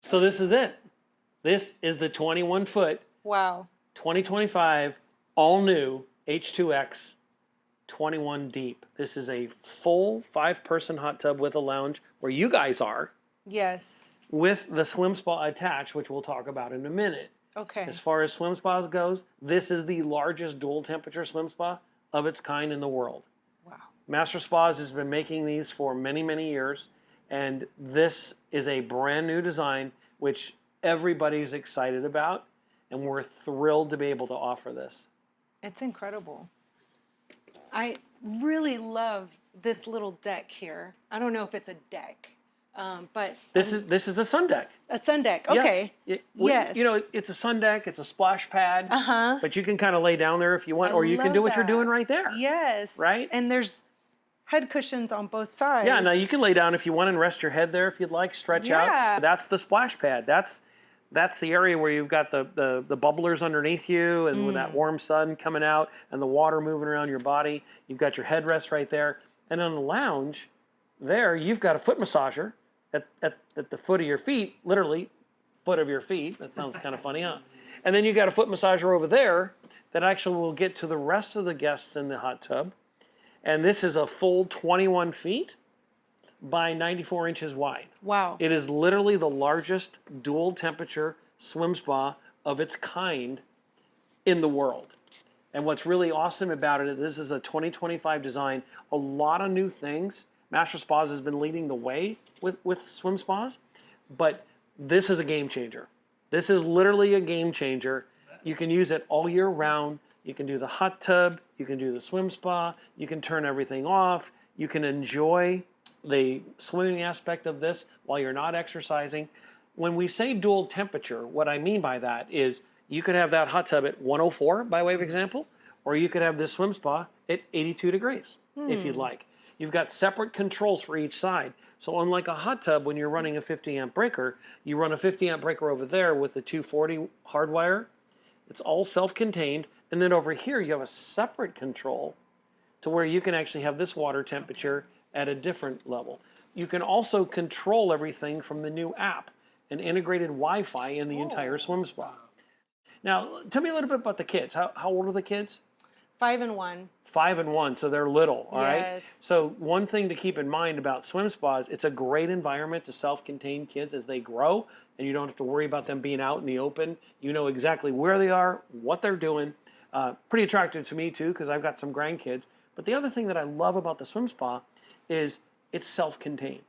So this is it. This is the 21-foot, Wow. 2025, all new H2X 21 deep. This is a full 5-person hot tub with a lounge where you guys are, Yes. with the swim spa attached, which we'll talk about in a minute. Okay. As far as swim spas goes, this is the largest dual temperature swim spa of its kind in the world. Wow. MasterSpas has been making these for many, many years, and this is a brand new design which everybody's excited about, and we're thrilled to be able to offer this. It's incredible. I really love this little deck here. I don't know if it's a deck, but This is a sun deck. a sun deck. Okay. Yeah. Yes. You know, it's a sun deck, it's a splash pad, Uh-huh. but you can kind of lay down there if you want, I or you can love do what you're that. doing right there. Yes. Right? And there's head cushions on both sides. Yeah, now you can lay down if you want and rest your head there if you'd like, stretch Yeah. out. That's the splash pad. That's the area where you've got the bubblers underneath you, and with that warm sun coming out and the water moving around your body. You've got your headrest right there. And on the lounge, there you've got a foot massager at the foot of your feet, literally foot of your feet. That sounds kind of funny, huh? And then you got a foot massager over there that actually will get to the rest of the guests in the hot tub. And this is a full 21 feet by 94 inches wide. Wow. It is literally the largest dual temperature swim spa of its kind in the world. And what's really awesome about it, this is a 2025 design, a lot of new things. MasterSpas has been leading the way with swim spas, but this is a game changer. This is literally a game changer. You can use it all year round. You can do the hot tub, you can do the swim spa, you can turn everything off, you can enjoy the swimming aspect of this while you're not exercising. When we say dual temperature, what I mean by that is you could have that hot tub at 104, by way of example, or you could have this swim spa at 82 degrees, if you'd like. You've got separate controls for each side. So unlike a hot tub, when you're running a 50 amp breaker, you run a 50 amp breaker over there with the 240 hardwire. It's all self-contained. And then over here, you have a separate control to where you can actually have this water temperature at a different level. You can also control everything from the new app, an integrated Wi-Fi in the entire swim spa. Now, tell me a little bit about the kids. How old are the kids? 5 and 1. 5 and 1, so they're little, all right? Yes. So one thing to keep in mind about swim spas, it's a great environment to self-contain kids as they grow, and you don't have to worry about them being out in the open. You know exactly where they are, what they're doing. Pretty attractive to me too, because I've got some grandkids. But the other thing that I love about the swim spa is it's self-contained,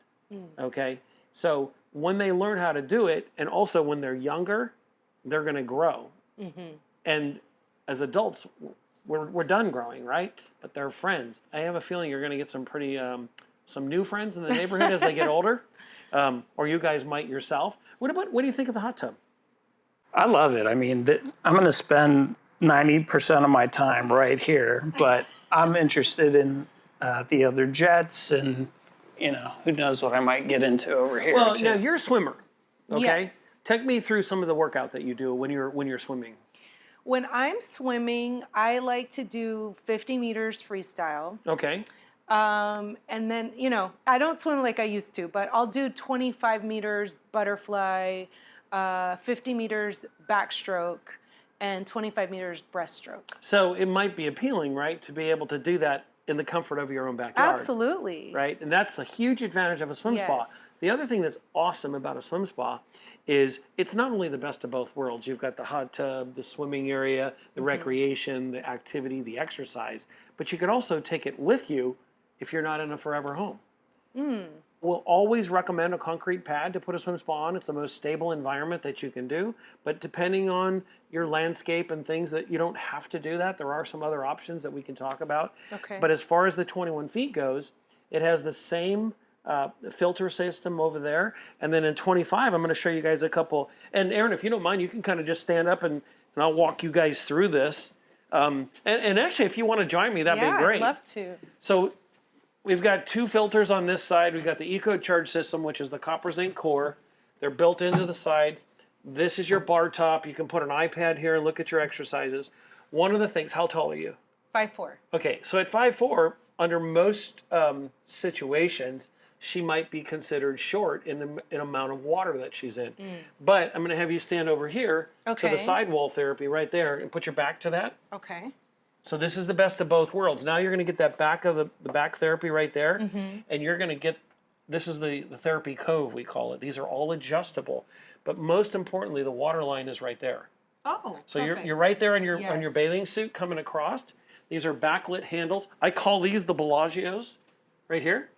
okay? So when they learn how to do it, and also when they're younger, they're gonna grow. And as adults, we're done growing, right? But they're friends. I have a feeling you're gonna get some pretty, some new friends in the neighborhood as they get older, or you guys might yourself. What do you think of the hot tub? I love it. I mean, I'm going to spend 90% of my time right here, but I'm interested in the other jets, and you know, who knows what I might get into over here. Well, too. now you're a swimmer, okay? Yes. Take me through some of the workout that you do when you're swimming. When I'm swimming, I like to do 50 meters freestyle. Okay. And then, you know, I don't swim like I used to, but I'll do 25 meters butterfly, 50 meters backstroke, and 25 meters breaststroke. So it might be appealing, right, to be able to do that in the comfort of your own backyard. Absolutely. Right? And that's a huge advantage of a swim spa. Yes. The other thing that's awesome about a swim spa is it's not only the best of both worlds. You've got the hot tub, the swimming area, the recreation, the activity, the exercise, but you could also take it with you if you're not in a forever home. We'll always recommend a concrete pad to put a swim spa on. It's the most stable environment that you can do. But depending on your landscape and things, that you don't have to do that. There are some other options that we can talk about. Okay. But as far as the 21 feet goes, it has the same filter system over there. And then in 25, I'm going to show you guys a couple. And Aaron, if you don't mind, you can kind of just stand up and I'll walk you guys through this. And actually, if you want to join me, that'd be great. I'd love to. So we've got two filters on this side. We've got the Eco Charge system, which is the copper zinc core. They're built into the side. This is your bar top. You can put an iPad here and look at your exercises. One of the things, how tall are you? 5'4". Okay, so at 5'4", under most situations, she might be considered short in the amount of water that she's in. But I'm going to have you stand over here to the Okay. sidewall therapy right there and put your back to that. Okay. So this is the best of both worlds. Now you're going to get that back of the back therapy right there, and you're going to get, this is the therapy cove, we call it. These are all adjustable. But most importantly, the water line is right there. Oh, So perfect. you're right there on your Yes. bathing suit coming across. These are backlit handles. I call these the Bellagios right here.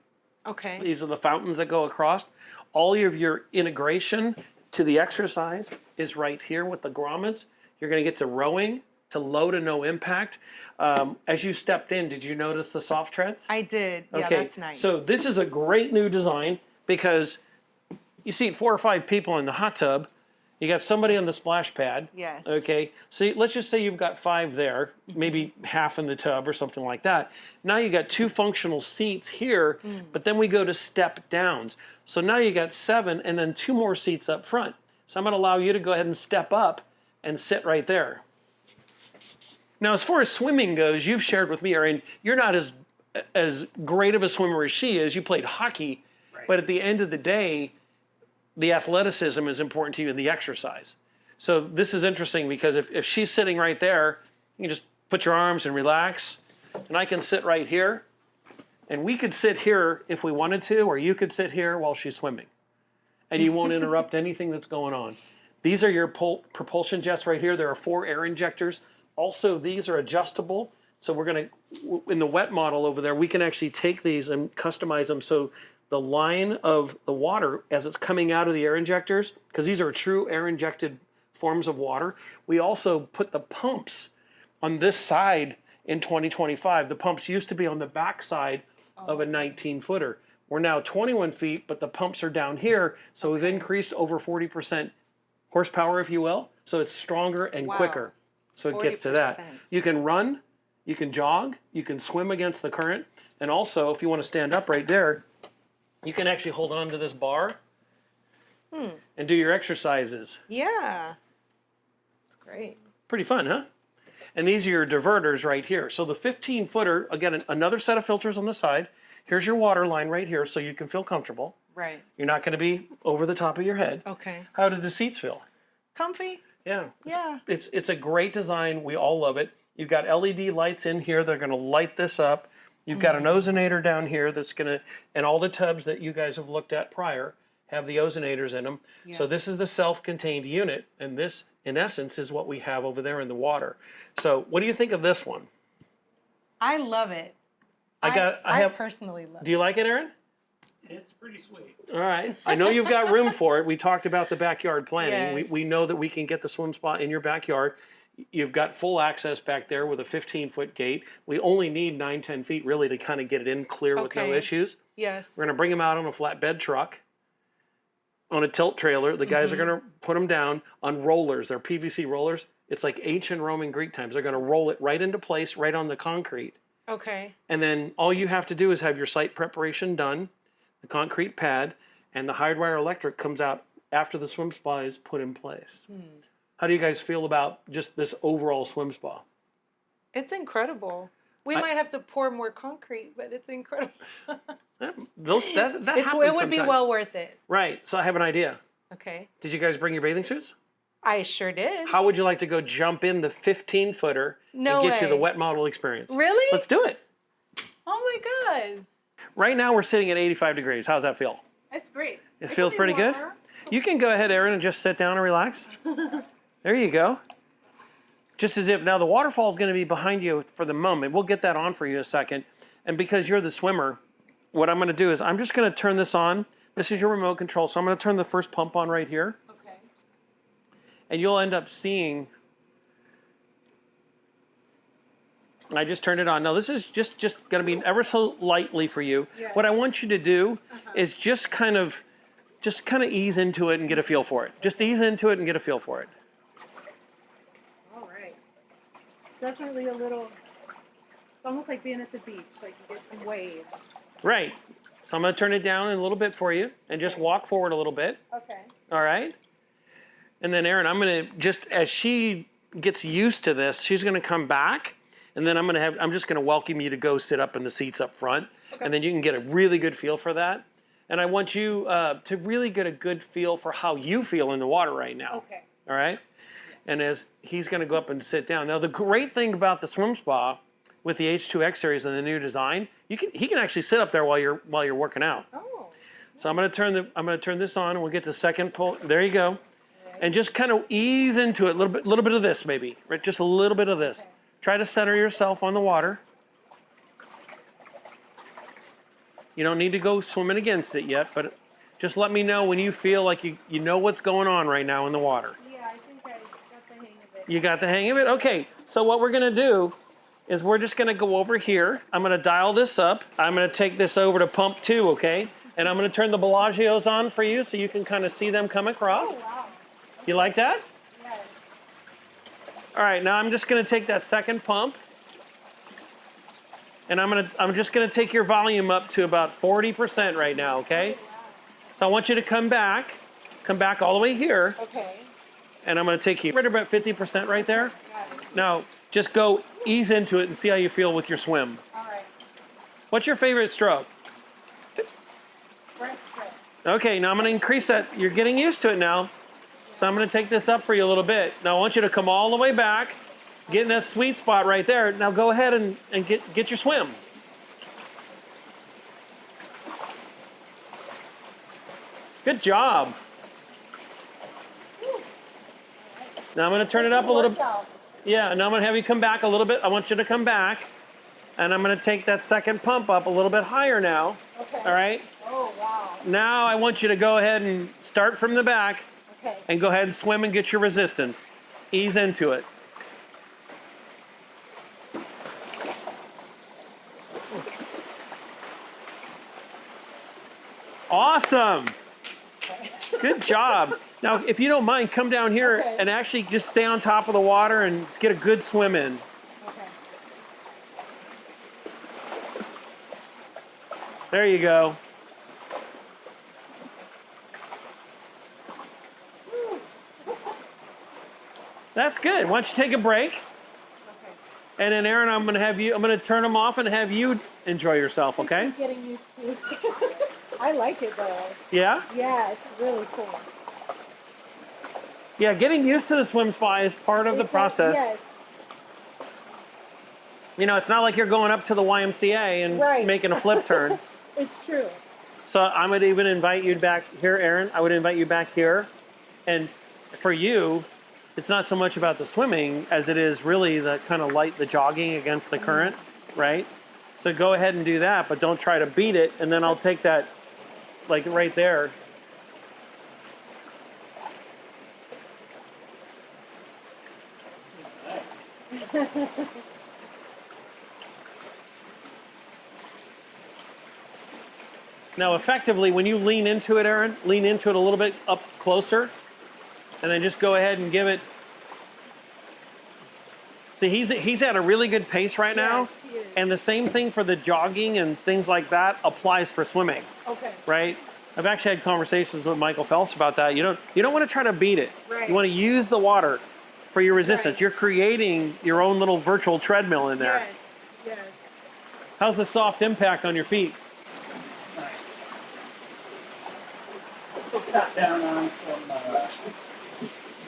Okay. These are the fountains that go across. All of your integration to the exercise is right here with the grommets. You're going to get to rowing, to low to no impact. As you stepped in, did you notice the soft treads? I did. Yeah, Okay, that's nice. so this is a great new design because you see 4 or 5 people in the hot tub. You got somebody on the splash pad. Yes. Okay. So let's just say you've got 5 there, maybe half in the tub or something like that. Now you got 2 functional seats here, but then we go to step downs. So now you got 7 and then 2 more seats up front. So I'm going to allow you to go ahead and step up and sit right there. Now, as far as swimming goes, you've shared with me, Erin, you're not as great of a swimmer as she is. You played hockey, but at the end of the day, the athleticism is important to you and the exercise. So this is interesting because if she's sitting right there, you can just put your arms and relax, and I can sit right here, and we could sit here if we wanted to, or you could sit here while she's swimming, and you won't interrupt anything that's going on. These are your propulsion jets right here. There are 4 air injectors. Also, these are adjustable. So we're going to, in the wet model over there, we can actually take these and customize them so the line of the water as it's coming out of the air injectors, because these are true air injected forms of water. We also put the pumps on this side in 2025. The pumps used to be on the back side of a 19-footer. We're now 21 feet, but the pumps are down here. So we've increased over 40% horsepower, if you will. So it's stronger and quicker. So it gets to that. 40%. You can run, you can jog, you can swim against the current. And also, if you want to stand up right there, you can actually hold on to this bar and do your exercises. Yeah. It's great. Pretty fun, huh? And these are your diverters right here. So the 15-footer, again, another set of filters on the side. Here's your water line right here so you can feel comfortable. Right. You're not going to be over the top of your head. Okay. How did the seats feel? Comfy? Yeah. Yeah. It's a great design. We all love it. You've got LED lights in here. They're going to light this up. You've got an ozonator down here that's going to, and all the tubs that you guys have looked at prior have the ozonators in them. So this is the self-contained unit, and this, in essence, is what we have over there in the water. So what do you think of this one? I love it. I personally love it. Do you like it, Erin? It's pretty sweet. All right. I know you've got room for it. We talked about the backyard planning. Yes. We know that we can get the swim spot in your backyard. You've got full access back there with a 15-foot gate. We only need 9-10 feet really to kind of get it in clear with no Okay. issues. Yes. We're going to bring them out on a flatbed truck, on a tilt trailer. The guys are going to put them down on rollers. They're PVC rollers. It's like ancient Roman Greek times. They're going to roll it right into place, right on the concrete. Okay. And then all you have to do is have your site preparation done, the concrete pad, and the hydrowire electric comes out after the swim spa is put in place. How do you guys feel about just this overall swim spa? It's incredible. We might have to pour more concrete, but it's incredible. That It happens would be sometimes. well worth it. Right. So I have an idea. Okay. Did you guys bring your bathing suits? I sure did. How would you like to go jump in the 15-footer No and get you the way. wet model experience? Really? Let's do it. Oh my God. Right now we're sitting at 85 degrees. How's that feel? That's great. It feels pretty good? You can go ahead, Erin, and just sit down and relax. There you go. Just as if now the waterfall is going to be behind you for the moment. We'll get that on for you in a second. And because you're the swimmer, what I'm going to do is I'm just going to turn this on. This is your remote control. So I'm going to turn the first pump on right here. Okay. And you'll end up seeing, I just turned it on. Now this is just going to be ever so lightly for you. Yeah. What I want you to do is just kind of ease into it and get a feel for it. Just ease into it and get a feel for it. All right. Definitely a little, it's almost like being at the beach, like you get some waves. Right. So I'm going to turn it down a little bit for you and just walk forward a little bit. Okay. All right. And then Erin, I'm going to just, as she gets used to this, she's going to come back. And then I'm just going to welcome you to go sit up in the seats up front. Okay. And then you can get a really good feel for that. and I want you to really get a good feel for how you feel in the water right now. Okay. All right? And as he's going to go up and sit down. Now, the great thing about the swim spa with the H2X series and the new design, he can actually sit up there while you're working out. Oh. So I'm going to turn this on, and we'll get the second pull. There you go. And just kind of ease into it, a little bit of this maybe, right? Just a little bit of this. Okay. Try to center yourself on the water. You don't need to go swimming against it yet, but just let me know when you feel like you know what's going on right now in the water. Yeah, I think I got the hang of it. You got the hang of it? Okay, so what we're gonna do is we're just gonna go over here. I'm gonna dial this up. I'm gonna take this over to pump 2, okay? And I'm gonna turn the Bellagios on for you so you can kind of see them come across. Oh, wow. You like that? Yes. All right, now I'm just gonna take that second pump, and I'm just gonna take your volume up to about 40% right now, okay? So I want you to come back all the way here, Okay. and I'm gonna take you right about 50% right there. Got it. Now, just go ease into it and see how you feel with your swim. All right. What's your favorite stroke? Breaststroke. Okay, now I'm gonna increase that. You're getting used to it now. So I'm gonna take this up for you a little bit. Now I want you to come all the way back, get in that sweet spot right there. Now go ahead and get your swim. Good job. Now I'm gonna turn it up a little bit. Yeah, now I'm gonna have you come back a little bit. I want you to come back. And I'm gonna take that second pump up a little bit higher now. Okay. All right? Oh, wow. Now I want you to go ahead and start from the back Okay. and go ahead and swim and get your resistance. Ease into it. Awesome. Good job. Now, if you don't mind, come down here Okay. and actually just stay on top of the water and get a good swim in. Okay. There you go. That's good. Why don't you take a break? Okay. And then Aaron, I'm gonna turn them off and have you enjoy yourself, okay? I'm getting used to. I like it though. Yeah? Yeah, it's really cool. Yeah, getting used to the swim spa is part of the process. Yes. You know, it's not like you're going up to the YMCA and Right. making a flip turn. It's true. So I would even invite you back here, Erin. I would invite you back here. And for you, it's not so much about the swimming as it is really the kind of the jogging against the current, right? So go ahead and do that, but don't try to beat it. And then I'll take that, like right there. Now, effectively, when you lean into it, Erin, lean into it a little bit up closer, and then just go ahead and give it. See, he's at a really good pace right now, Yes, he is. and the same thing for the jogging and things like that applies for swimming, Okay. right? I've actually had conversations with Michael Phelps about that. You don't want to try to beat it. Right. You want to use the water for your resistance. Right. You're creating your own little virtual treadmill in there. Yes. Yes. How's the soft impact on your feet? It's nice. This will cut down on some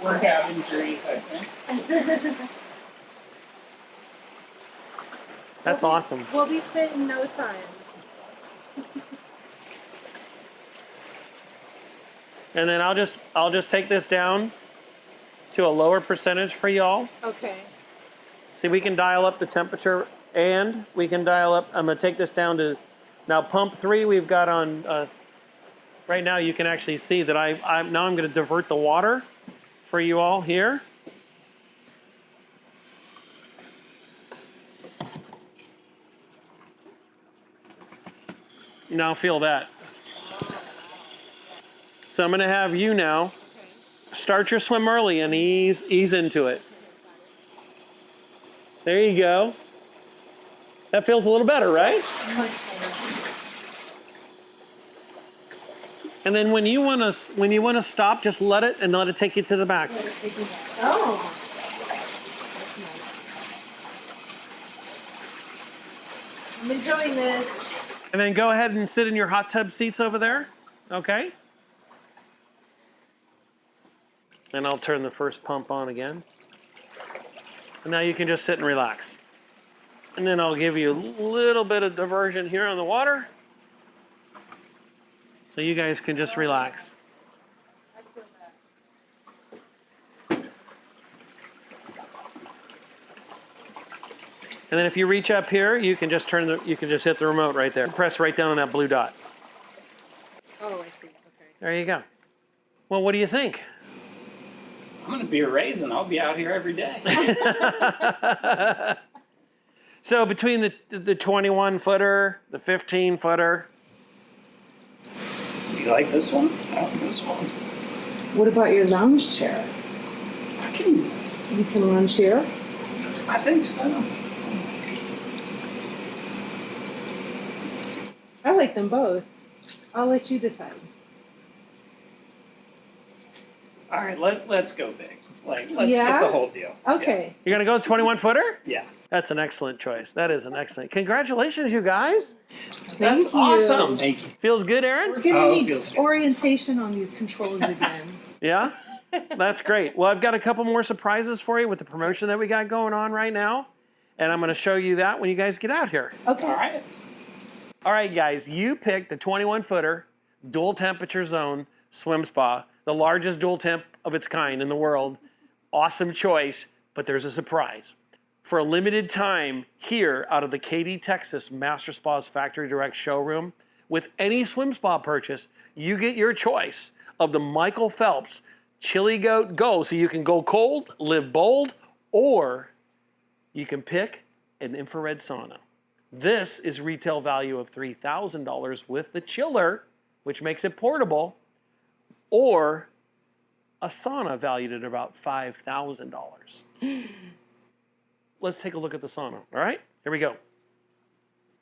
workout injuries, I think. That's awesome. We'll be fit in no time. And then I'll just take this down to a lower percentage for y'all. Okay. See, we can dial up the temperature and we can dial up. I'm gonna take this down to now pump 3. We've got on right now. You can actually see that I'm gonna divert the water for you all here. Now feel that. So I'm gonna have you now start your swim early and ease into it. There you go. That feels a little better, right? And then when you want to stop, just let it take you to the back. Oh. I'm enjoying this. And then go ahead and sit in your hot tub seats over there, okay? And I'll turn the first pump on again. And now you can just sit and relax. And then I'll give you a little bit of diversion here on the water. So you guys can just relax. And then if you reach up here, you can just you can just hit the remote right there. Press right down on that blue dot. Oh, I see. Okay. There you go. Well, what do you think? I'm gonna be a raisin. I'll be out here every day. So between the 21 footer, the 15 footer. You like this one? I like this one. What about your lounge chair? You can lounge here? I think so. I like them both. I'll let you decide. All right, let's go big. Let's get Yeah? the whole deal. Okay. You're gonna go 21 footer? Yeah. That's an excellent choice. That is an excellent. Congratulations, you guys. Thank That's you. awesome. Thank you. Feels good, Erin? We're gonna Oh, it need feels good. orientation on these controls again. Yeah? That's great. Well, I've got a couple more surprises for you with the promotion that we got going on right now. And I'm going to show you that when you guys get out here. Okay. All right. All right, guys, you picked the 21 footer dual temperature zone swim spa, the largest dual temp of its kind in the world. Awesome choice, but there's a surprise. For a limited time here out of the Katy, Texas MasterSpas Factory Direct Showroom, with any swim spa purchase, you get your choice of the Michael Phelps Chili Goat Go, so you can go cold, live bold, or you can pick an infrared sauna. This is retail value of $3,000 with the chiller, which makes it portable, or a sauna valued at about $5,000. Let's take a look at the sauna, all right? Here we go.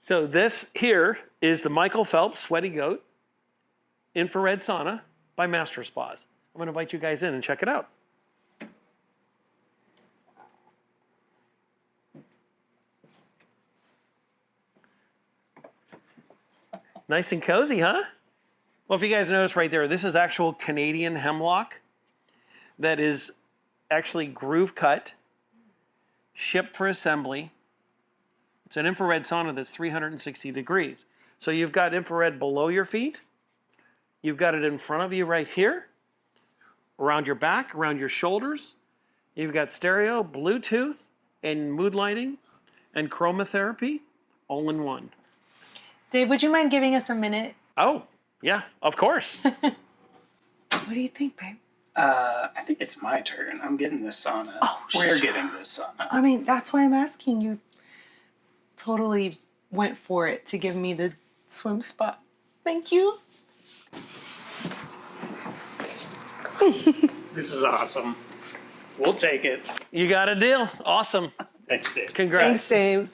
So this here is the Michael Phelps Sweaty Goat infrared sauna by MasterSpas. I'm gonna invite you guys in and check it out. Nice and cozy, huh? Well, if you guys notice right there, this is actual Canadian hemlock that is actually groove cut, shipped for assembly. It's an infrared sauna that's 360 degrees. So you've got infrared below your feet. You've got it in front of you right here, around your back, around your shoulders. You've got stereo, Bluetooth, and mood lighting, and chromotherapy, all in one. Dave, would you mind giving us a minute? Oh, yeah, of course. What do you think, babe? I think it's my turn. I'm getting this sauna. Oh, We're shut getting this sauna. I mean, that's why I'm asking you. Totally went for it to give me the swim spot. Thank you. This is awesome. We'll take it. You got a deal. Awesome. Thanks, Dave. Congrats. Thanks, Dave.